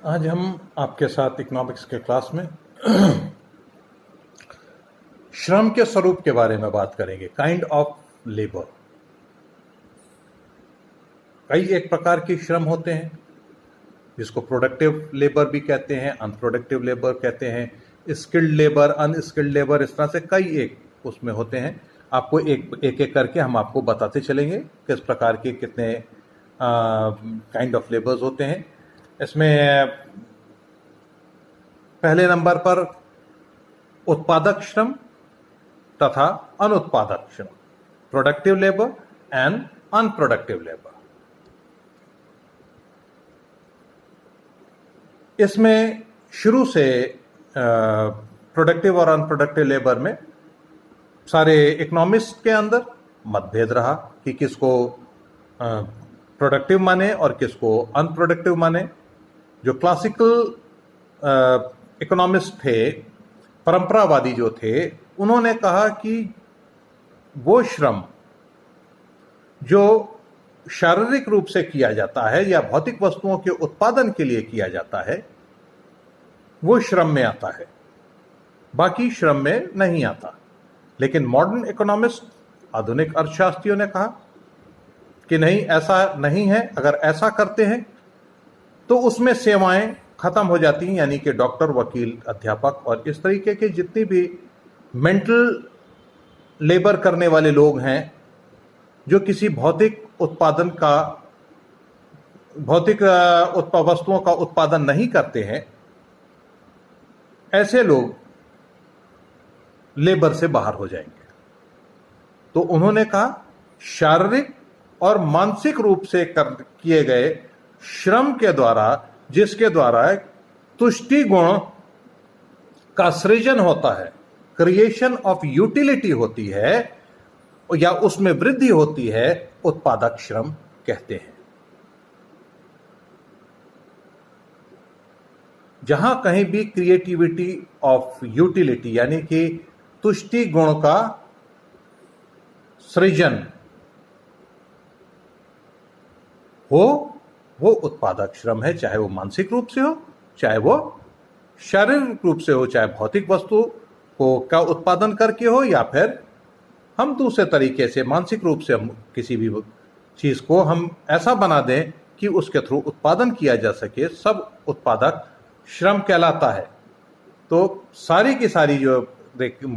आज हम आपके साथ इकोनॉमिक्स के क्लास में श्रम के स्वरूप के बारे में बात करेंगे। Kind of labour. कई एक प्रकार के श्रम होते हैं जिसको प्रोडक्टिव लेबर भी कहते हैं, अनप्रोडक्टिव लेबर कहते हैं, स्किल्ड लेबर, अनस्किल्ड लेबर, इस तरह से कई एक उसमें होते हैं। आपको एक करके हम आपको बताते चलेंगे किस प्रकार के कितने काइंड ऑफ लेबर्स होते हैं। इसमें पहले नंबर पर उत्पादक श्रम तथा अनुत्पादक श्रम, productive labour and unproductive labour. इसमें शुरू से प्रोडक्टिव और अनप्रोडक्टिव लेबर में सारे इकोनॉमिस्ट के अंदर मतभेद रहा कि किसको प्रोडक्टिव माने और किसको अनप्रोडक्टिव माने। जो क्लासिकल इकोनॉमिस्ट थे, परंपरावादी जो थे, उन्होंने कहा कि वो श्रम जो शारीरिक रूप से किया जाता है या भौतिक वस्तुओं के उत्पादन के लिए किया जाता है वो श्रम में आता है, बाकी श्रम में नहीं आता। लेकिन मॉडर्न इकोनॉमिस्ट, आधुनिक अर्थशास्त्रियों ने कहा कि नहीं, ऐसा नहीं है। अगर ऐसा करते हैं तो उसमें सेवाएं खत्म हो जाती हैं, यानी कि डॉक्टर, वकील, अध्यापक और इस तरीके के जितनी भी मेंटल लेबर करने वाले लोग हैं जो किसी भौतिक उत्पादन का, भौतिक वस्तुओं का उत्पादन नहीं करते हैं, ऐसे लोग लेबर से बाहर हो जाएंगे। तो उन्होंने कहा शारीरिक और मानसिक रूप से किए गए श्रम के द्वारा, जिसके द्वारा तुष्टि गुण का सृजन होता है, क्रिएशन ऑफ यूटिलिटी होती है या उसमें वृद्धि होती है, उत्पादक श्रम कहते हैं। जहां कहीं भी क्रिएटिविटी ऑफ यूटिलिटी यानी कि तुष्टि गुण का सृजन हो, वो उत्पादक श्रम है, चाहे वो मानसिक रूप से हो, चाहे वो शारीरिक रूप से हो, चाहे भौतिक वस्तु को का उत्पादन करके हो, या फिर हम दूसरे तरीके से मानसिक रूप से हम किसी भी चीज को हम ऐसा बना दें कि उसके थ्रू उत्पादन किया जा सके, सब उत्पादक श्रम कहलाता है। तो सारी की सारी जो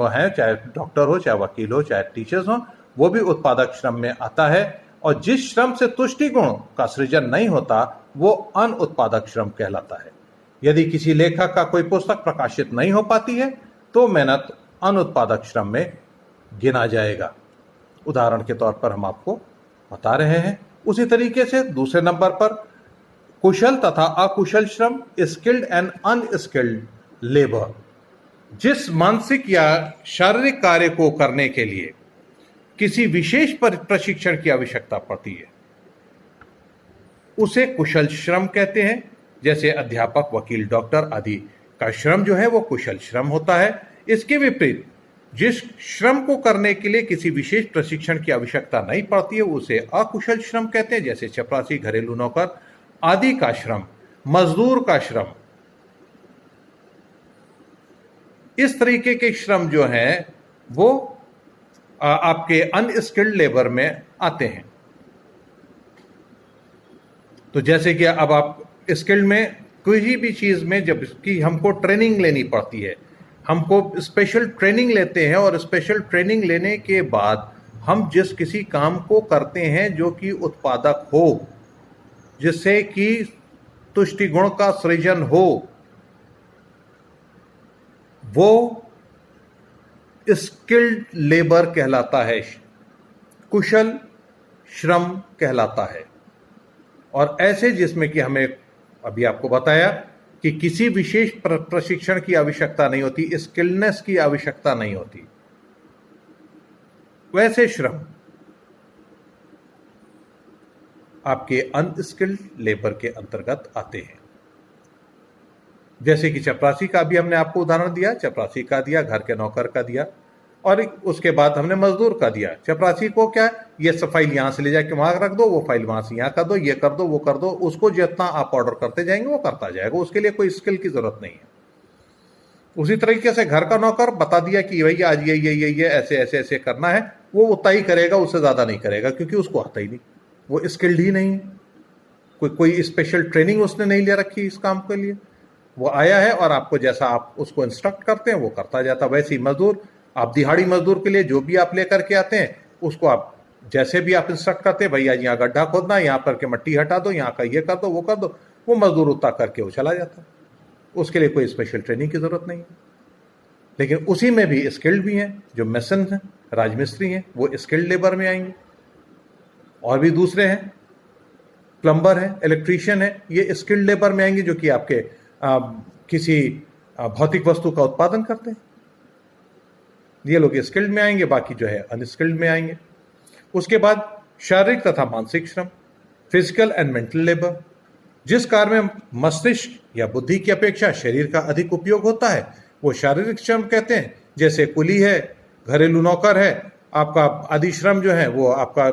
है, चाहे डॉक्टर हो, चाहे वकील हो, चाहे टीचर्स हो, वो भी उत्पादक श्रम में आता है। और जिस श्रम से तुष्टि गुण का सृजन नहीं होता वो अनुत्पादक श्रम कहलाता है। यदि किसी लेखक का कोई पुस्तक प्रकाशित नहीं हो पाती है तो मेहनत अनुत्पादक श्रम में गिना जाएगा। उदाहरण के तौर पर हम आपको बता रहे हैं। उसी तरीके से दूसरे नंबर पर कुशल तथा अकुशल श्रम, स्किल्ड एंड अनस्किल्ड लेबर। जिस मानसिक या शारीरिक कार्य को करने के लिए किसी विशेष प्रशिक्षण की आवश्यकता पड़ती है उसे कुशल श्रम कहते हैं। जैसे अध्यापक, वकील, डॉक्टर आदि का श्रम जो है वो कुशल श्रम होता है। इसके विपरीत जिस श्रम को करने के लिए किसी विशेष प्रशिक्षण की आवश्यकता नहीं पड़ती है उसे अकुशल श्रम कहते हैं। जैसे चपरासी, घरेलू नौकर आदि का श्रम, मजदूर का श्रम, इस तरीके के श्रम जो हैं वो आपके अनस्किल्ड लेबर में आते हैं। तो जैसे कि अब आप स्किल्ड में कोई भी चीज में जब कि हमको ट्रेनिंग लेनी पड़ती है, हमको स्पेशल ट्रेनिंग लेते हैं और स्पेशल ट्रेनिंग लेने के बाद हम जिस किसी काम को करते हैं जो कि उत्पादक हो, जिससे कि तुष्टि गुण का सृजन हो, वो स्किल्ड लेबर कहलाता है, कुशल श्रम कहलाता है। और ऐसे जिसमें कि हमें अभी आपको बताया कि किसी विशेष प्रशिक्षण की आवश्यकता नहीं होती, स्किल्डनेस की आवश्यकता नहीं होती, वैसे श्रम आपके अनस्किल्ड लेबर के अंतर्गत आते हैं। जैसे कि चपरासी का भी हमने आपको उदाहरण दिया, चपरासी का दिया, घर के नौकर का दिया, और उसके बाद हमने मजदूर का दिया। चपरासी को क्या है, ये फाइल यहाँ से ले जाके वहां रख दो, वो फाइल वहां से यहाँ कर दो, ये कर दो, वो कर दो। उसको जितना आप ऑर्डर करते जाएंगे वो करता जाएगा, उसके लिए कोई स्किल की जरूरत नहीं है। उसी तरीके से घर का नौकर बता दिया कि भैया आज ये ऐसे ऐसे ऐसे करना है, वो उतना ही करेगा, उससे ज्यादा नहीं करेगा, क्योंकि उसको आता ही नहीं, वो स्किल्ड ही नहीं है। कोई स्पेशल ट्रेनिंग उसने नहीं ले रखी इस काम के लिए। वो आया है और आपको जैसा आप उसको इंस्ट्रक्ट करते हैं वो करता जाता। वैसे ही मजदूर, आप दिहाड़ी मजदूर के लिए जो भी आप लेकर के आते हैं उसको आप जैसे भी आप इंस्ट्रक्ट करते हैं, भैया यहाँ गड्ढा खोदना, यहाँ करके मिट्टी हटा दो, यहाँ का ये कर दो, वो कर दो, वो मजदूर उतना करके वो चला जाता है। उसके लिए कोई स्पेशल ट्रेनिंग की जरूरत नहीं है। लेकिन उसी में भी स्किल्ड भी हैं, जो मेसन हैं, राजमिस्त्री हैं, वो स्किल्ड लेबर में आएंगे। और भी दूसरे हैं, प्लम्बर है, इलेक्ट्रीशियन है, ये स्किल्ड लेबर में आएंगे, जो कि आपके किसी भौतिक वस्तु का उत्पादन करते हैं। ये लोग स्किल्ड में आएंगे, बाकी जो है अनस्किल्ड में आएंगे। उसके बाद शारीरिक तथा मानसिक श्रम, फिजिकल एंड मेंटल लेबर। जिस कार्य में मस्तिष्क या बुद्धि की अपेक्षा शरीर का अधिक उपयोग होता है वो शारीरिक श्रम कहते हैं। जैसे कुली है, घरेलू नौकर है, आपका आदि श्रम जो है वो आपका,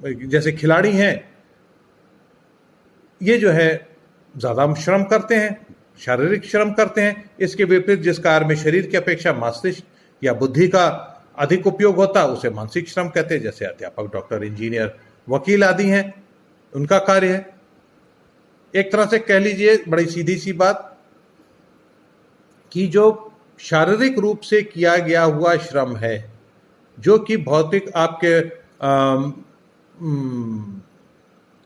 जैसे खिलाड़ी हैं, ये जो है ज्यादा श्रम करते हैं, शारीरिक श्रम करते हैं। इसके विपरीत जिस कार्य में शरीर की अपेक्षा मस्तिष्क या बुद्धि का अधिक उपयोग होता है उसे मानसिक श्रम कहते हैं। जैसे अध्यापक, डॉक्टर, इंजीनियर, वकील आदि हैं, उनका कार्य है। एक तरह से कह लीजिए, बड़ी सीधी सी बात, कि जो शारीरिक रूप से किया गया हुआ श्रम है, जो कि भौतिक आपके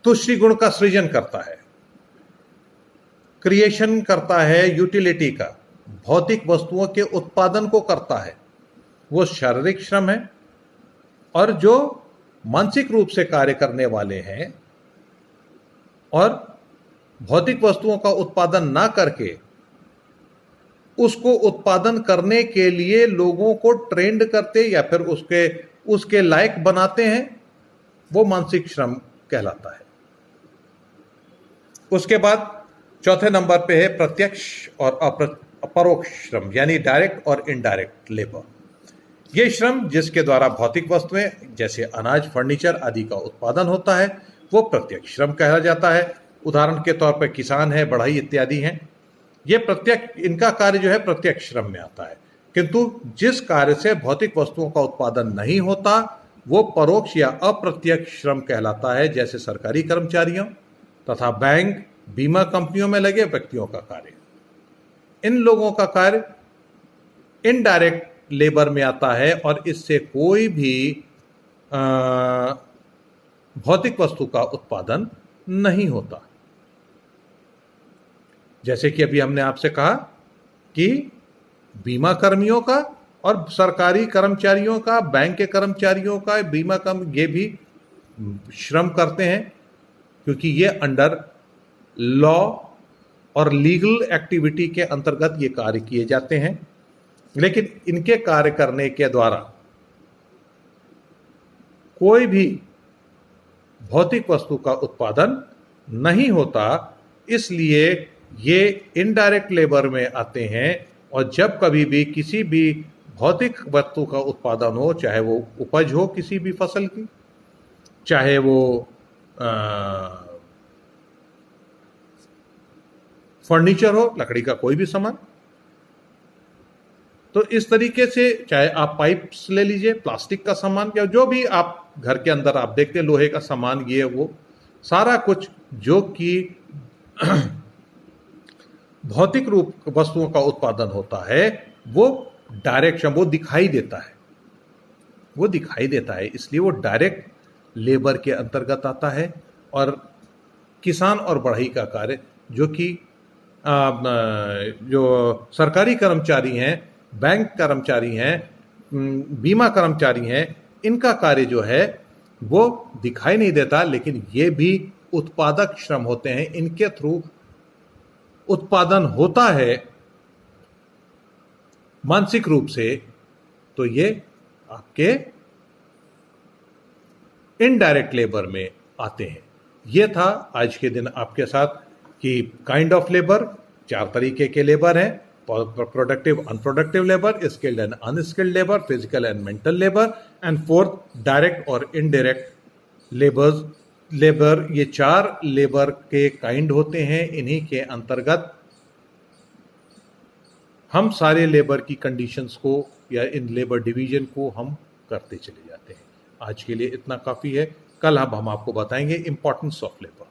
तुष्टि गुण का सृजन करता है, क्रिएशन करता है, यूटिलिटी का, भौतिक वस्तुओं के उत्पादन को करता है, वो शारीरिक श्रम है। और जो मानसिक रूप से कार्य करने वाले हैं और भौतिक वस्तुओं का उत्पादन ना करके उसको उत्पादन करने के लिए लोगों को ट्रेंड करते या फिर उसके लायक बनाते हैं, वो मानसिक श्रम कहलाता है। उसके बाद चौथे नंबर पे है प्रत्यक्ष और अपरोक्ष श्रम, यानी डायरेक्ट और इनडायरेक्ट लेबर। ये श्रम जिसके द्वारा भौतिक वस्तुएं जैसे अनाज, फर्नीचर आदि का उत्पादन होता है वो प्रत्यक्ष श्रम कहा जाता है। उदाहरण के तौर पर किसान है, बढ़ई इत्यादि हैं। ये प्रत्यक्ष, इनका कार्य जो है प्रत्यक्ष श्रम में आता है। किंतु जिस कार्य से भौतिक वस्तुओं का उत्पादन नहीं होता वो परोक्ष या अप्रत्यक्ष श्रम कहलाता है। जैसे सरकारी कर्मचारियों तथा बैंक, बीमा कंपनियों में लगे व्यक्तियों का कार्य। इन लोगों का कार्य इनडायरेक्ट लेबर में आता है और इससे कोई भी भौतिक वस्तु का उत्पादन नहीं होता। जैसे कि अभी हमने आपसे कहा कि बीमा कर्मियों का और सरकारी कर्मचारियों का, बैंक के कर्मचारियों का, बीमा ये भी श्रम करते हैं, क्योंकि ये अंडर लॉ और लीगल एक्टिविटी के अंतर्गत ये कार्य किए जाते हैं। लेकिन इनके कार्य करने के द्वारा कोई भी भौतिक वस्तु का उत्पादन नहीं होता, इसलिए ये इनडायरेक्ट लेबर में आते हैं। और जब कभी भी किसी भी भौतिक वस्तु का उत्पादन हो, चाहे वो उपज हो किसी भी फसल की, चाहे वो फर्नीचर हो, लकड़ी का कोई भी सामान, तो इस तरीके से चाहे आप पाइप्स ले लीजिए, प्लास्टिक का सामान, या जो भी आप घर के अंदर आप देखते हैं, लोहे का सामान, ये वो सारा कुछ जो कि भौतिक रूप वस्तुओं का उत्पादन होता है वो डायरेक्ट, वो दिखाई देता है, वो दिखाई देता है, इसलिए वो डायरेक्ट लेबर के अंतर्गत आता है। और किसान और बढ़ई का कार्य, जो कि जो सरकारी कर्मचारी हैं, बैंक कर्मचारी हैं, बीमा कर्मचारी हैं, इनका कार्य जो है वो दिखाई नहीं देता, लेकिन ये भी उत्पादक श्रम होते हैं। इनके थ्रू उत्पादन होता है मानसिक रूप से, तो ये आपके इनडायरेक्ट लेबर में आते हैं। ये था आज के दिन आपके साथ कि काइंड ऑफ लेबर, 4 तरीके के लेबर हैं। Productive unproductive labour, skilled and unskilled labour, physical and mental labour, and fourth direct और इनडायरेक्ट लेबर। ये 4 लेबर के काइंड होते हैं। इन्हीं के अंतर्गत हम सारे लेबर की कंडीशंस को या इन लेबर डिवीजन को हम करते चले जाते हैं। आज के लिए इतना काफ़ी है। कल अब हम आपको बताएंगे इंपॉर्टेंस ऑफ लेबर।